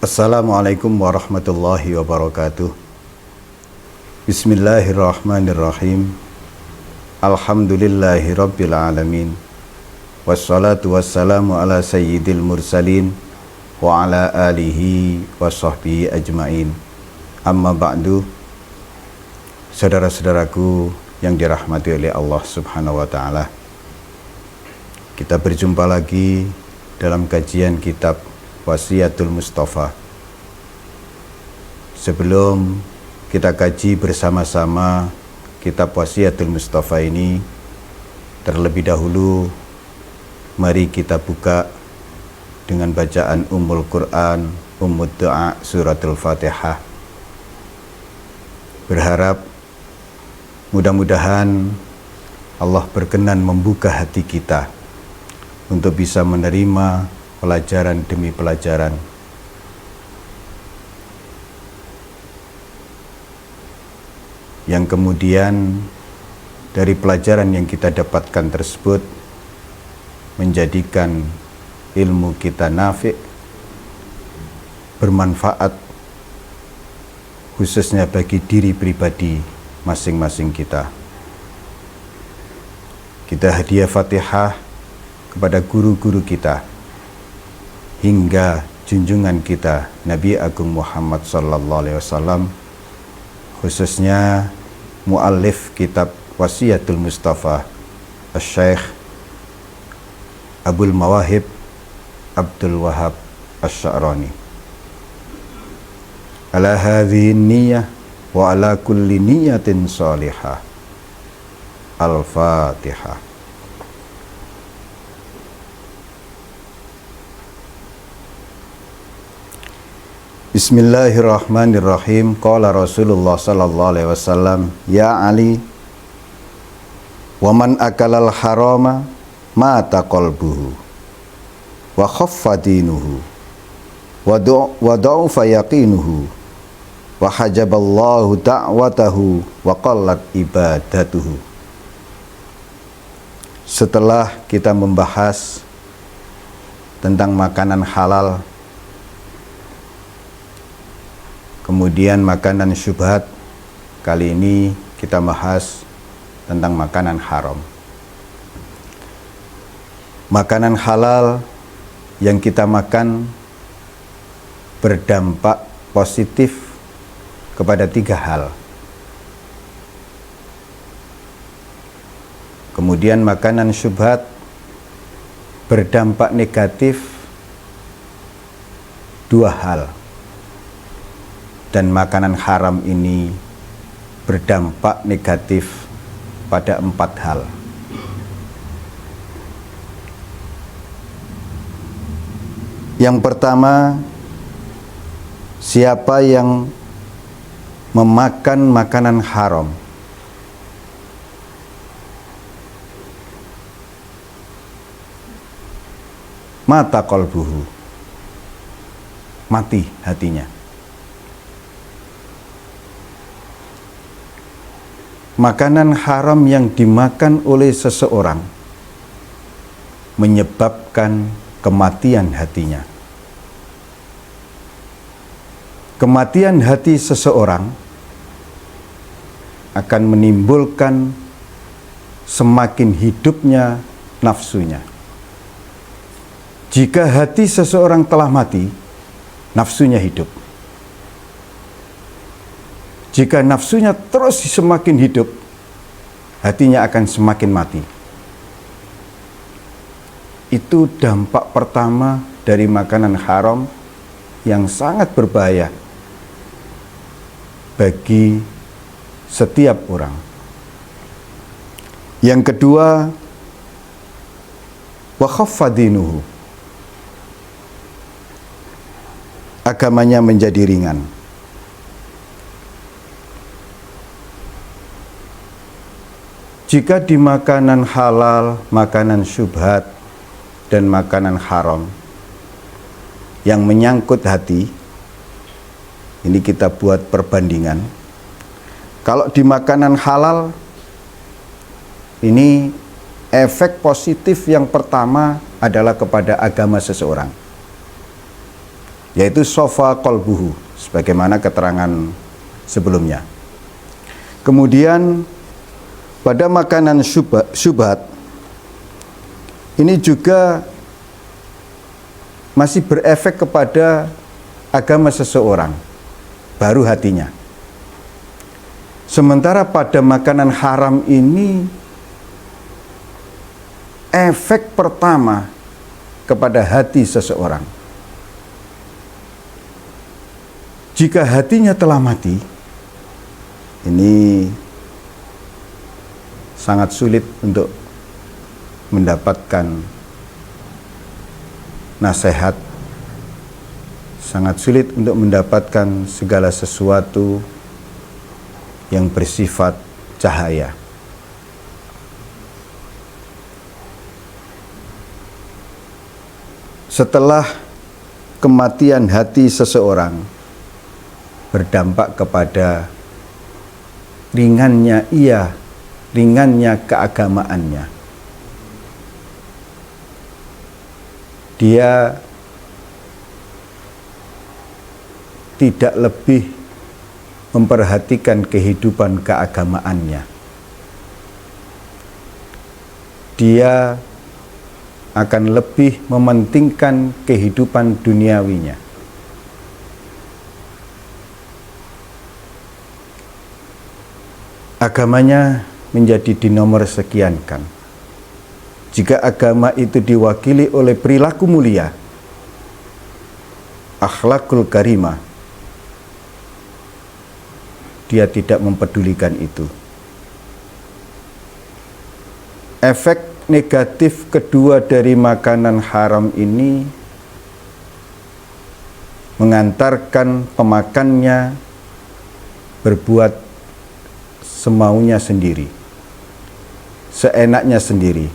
Assalamualaikum warahmatullahi wabarakatuh. Bismillahirrahmanirrahim. Alhamdulillahi rabbil alamin. Wassalatu wassalamu ala sayyidil mursalin wa ala alihi wa sahbihi ajmain. Amma ba'du. Saudara-saudaraku yang dirahmati oleh Allah Subhanahu wa ta'ala, kita berjumpa lagi dalam kajian kitab Wasiyatul Mustafa. Sebelum kita kaji bersama-sama kitab Wasiyatul Mustafa ini, terlebih dahulu mari kita buka dengan bacaan Ummul Quran, Ummud Du'a, Suratul Fatihah. Berharap mudah-mudahan Allah berkenan membuka hati kita untuk bisa menerima pelajaran demi pelajaran. Yang kemudian dari pelajaran yang kita dapatkan tersebut menjadikan ilmu kita nafi', bermanfaat, khususnya bagi diri pribadi masing-masing kita. Kita hadiah Fatihah kepada guru-guru kita, hingga junjungan kita Nabi Agung Muhammad sallallahu alaihi wasallam, khususnya muallif kitab Wasiyatul Mustafa, Asy-Syaikh Abul Mawahib Abdul Wahab Asy-Sya'rani. Ala hadhihi niyyah wa ala kulli niyyatin shalihah. Al-Fatihah. Bismillahirrahmanirrahim. Qala Rasulullah sallallahu alaihi wasallam, ya Ali, wa man akalal harama mata qalbuhu wa khaffa dinuhu wa da'ufa yaqinuhu wa hajaballahu da'watahu wa qallat ibadatuhu. Setelah kita membahas tentang makanan halal, kemudian makanan syubhat, kali ini kita bahas tentang makanan haram. Makanan halal yang kita makan berdampak positif kepada 3 hal. Kemudian makanan syubhat berdampak negatif 2 hal. Dan makanan haram ini berdampak negatif pada 4 hal. Yang pertama, siapa yang memakan makanan haram, mata qalbuhu, mati hatinya. Makanan haram yang dimakan oleh seseorang menyebabkan kematian hatinya. Kematian hati seseorang akan menimbulkan semakin hidupnya nafsunya. Jika hati seseorang telah mati, nafsunya hidup. Jika nafsunya terus semakin hidup, hatinya akan semakin mati. Itu dampak pertama dari makanan haram yang sangat berbahaya bagi setiap orang. Yang kedua, wa khaffa dinuhu, agamanya menjadi ringan. Jika di makanan halal, makanan syubhat, dan makanan haram yang menyangkut hati, ini kita buat perbandingan. Kalau di makanan halal, ini efek positif yang pertama adalah kepada agama seseorang. yaitu sofa qalbuhu, sebagaimana keterangan sebelumnya. Kemudian pada makanan syubhat ini juga masih berefek kepada agama seseorang, baru hatinya. Sementara pada makanan haram ini efek pertama kepada hati seseorang. Jika hatinya telah mati, ini sangat sulit untuk mendapatkan nasihat, sangat sulit untuk mendapatkan segala sesuatu yang bersifat cahaya. Setelah kematian hati seseorang berdampak kepada ringannya keagamaannya. Dia tidak lebih memperhatikan kehidupan keagamaannya. Dia akan lebih mementingkan kehidupan duniawinya. Agamanya menjadi dinomor sekiankan. Jika agama itu diwakili oleh perilaku mulia, akhlakul karimah, dia tidak mempedulikan itu. Efek negatif kedua dari makanan haram ini mengantarkan pemakannya berbuat semaunya sendiri, seenaknya sendiri,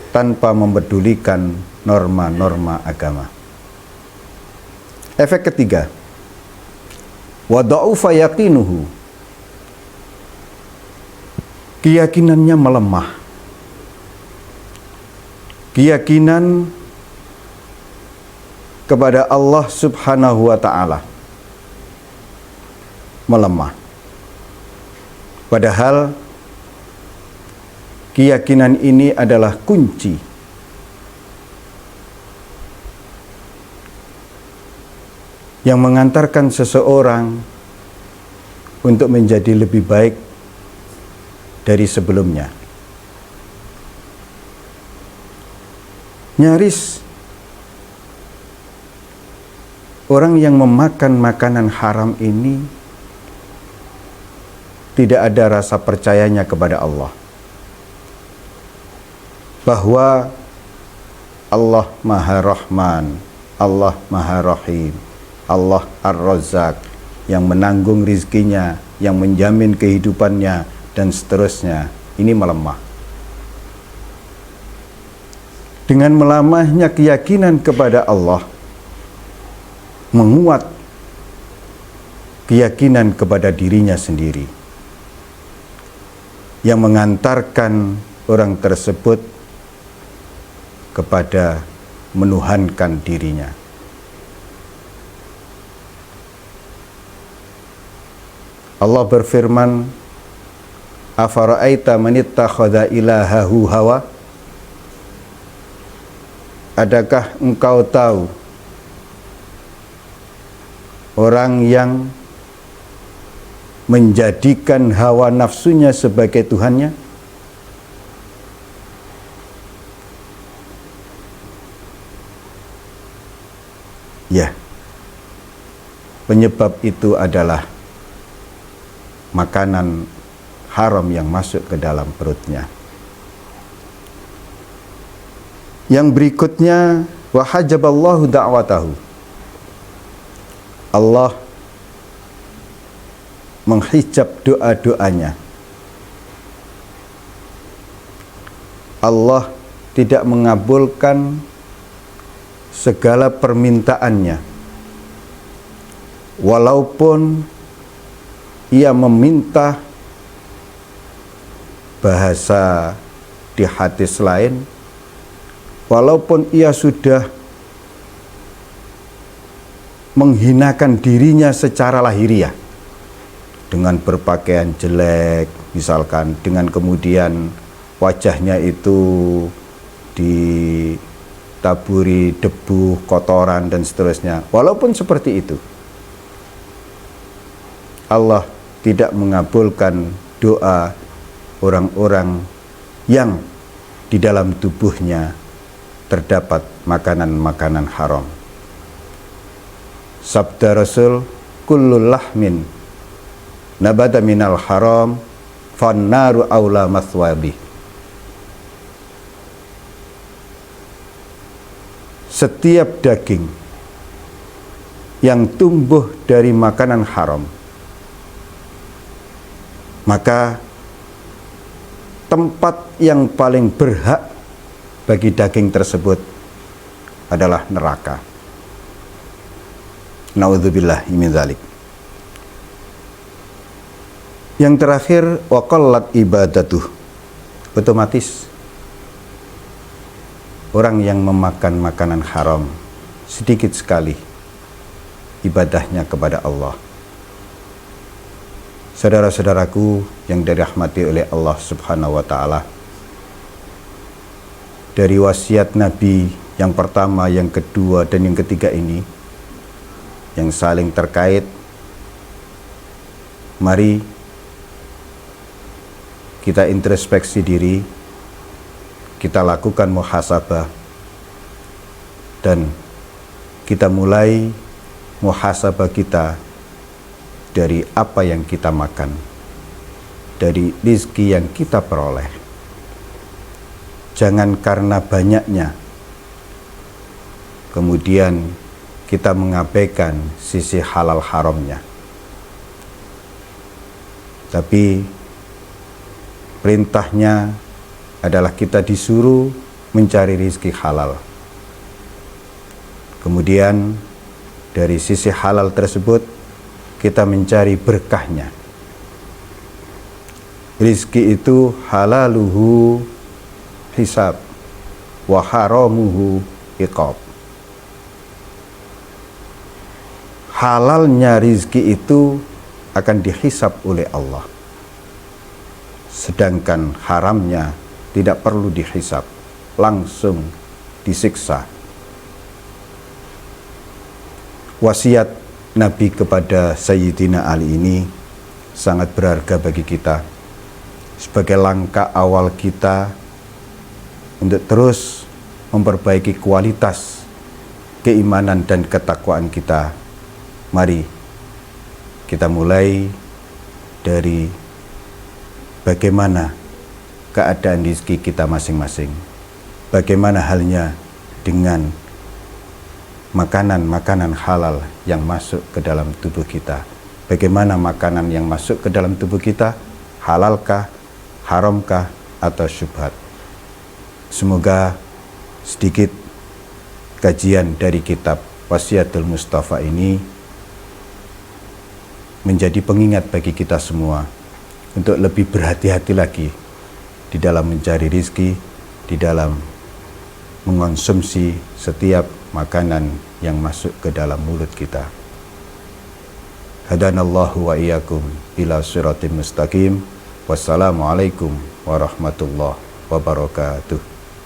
tanpa mempedulikan norma-norma agama. Efek ketiga, wa dha'ufa yaqinuhu, keyakinannya melemah. Keyakinan kepada Allah Subhanahu wa ta'ala melemah. Padahal keyakinan ini adalah kunci yang mengantarkan seseorang untuk menjadi lebih baik dari sebelumnya. Nyaris orang yang memakan makanan haram ini tidak ada rasa percayanya kepada Allah, bahwa Allah Maha Rahman, Allah Maha Rahim, Allah Ar-Razzaq, yang menanggung rizkinya, yang menjamin kehidupannya, dan seterusnya. Ini melemah. Dengan melemahnya keyakinan kepada Allah, menguat keyakinan kepada dirinya sendiri, yang mengantarkan orang tersebut kepada menuhankan dirinya. Allah berfirman, afara'aita man ittakhadha ilahahu hawa? Adakah engkau tahu orang yang menjadikan hawa nafsunya sebagai Tuhannya? Ya, penyebab itu adalah makanan haram yang masuk ke dalam perutnya. Yang berikutnya, wa hajaballahu da'watahu, Allah menghijab doa-doanya. Allah tidak mengabulkan segala permintaannya, walaupun ia meminta bahasa di hadis lain, walaupun ia sudah menghinakan dirinya secara lahiriah dengan berpakaian jelek misalkan, dengan kemudian wajahnya itu ditaburi debu, kotoran dan seterusnya. Walaupun seperti itu, Allah tidak mengabulkan doa orang-orang yang di dalam tubuhnya terdapat makanan-makanan haram. Sabda Rasul, kullul lahmin nabata minal haram fannaru aula mathwabi. Setiap daging yang tumbuh dari makanan haram, maka tempat yang paling berhak bagi daging tersebut adalah neraka. Na'udzubillah min dzalik. Yang terakhir, waqallat ibadatuh. Otomatis orang yang memakan makanan haram sedikit sekali ibadahnya kepada Allah. Saudara-saudaraku yang dirahmati oleh Allah Subhanahu wa taala, dari wasiat Nabi yang pertama, yang kedua, dan yang ketiga ini yang saling terkait, mari kita introspeksi diri, kita lakukan muhasabah, dan kita mulai muhasabah kita dari apa yang kita makan, dari rizki yang kita peroleh. Jangan karena banyaknya kemudian kita mengabaikan sisi halal haramnya. Tapi perintahnya adalah kita disuruh mencari rizki halal. Kemudian dari sisi halal tersebut kita mencari berkahnya. Rizki itu halaluhu hisab wa haramuhu iqab. Halalnya rizki itu akan dihisab oleh Allah, sedangkan haramnya tidak perlu dihisab, langsung disiksa. Wasiat Nabi kepada Sayyidina Ali ini sangat berharga bagi kita sebagai langkah awal kita untuk terus memperbaiki kualitas keimanan dan ketakwaan kita. Mari kita mulai dari bagaimana keadaan rezeki kita masing-masing. Bagaimana halnya dengan makanan-makanan halal yang masuk ke dalam tubuh kita. Bagaimana makanan yang masuk ke dalam tubuh kita, halalkah, haramkah, atau syubhat. Semoga sedikit kajian dari kitab Wasiatul Mustafa ini menjadi pengingat bagi kita semua untuk lebih berhati-hati lagi di dalam mencari rizki, di dalam mengonsumsi setiap makanan yang masuk ke dalam mulut kita. Hadanallahu wa iyyakum ila siratim mustaqim. Wassalamualaikum warahmatullahi wabarakatuh.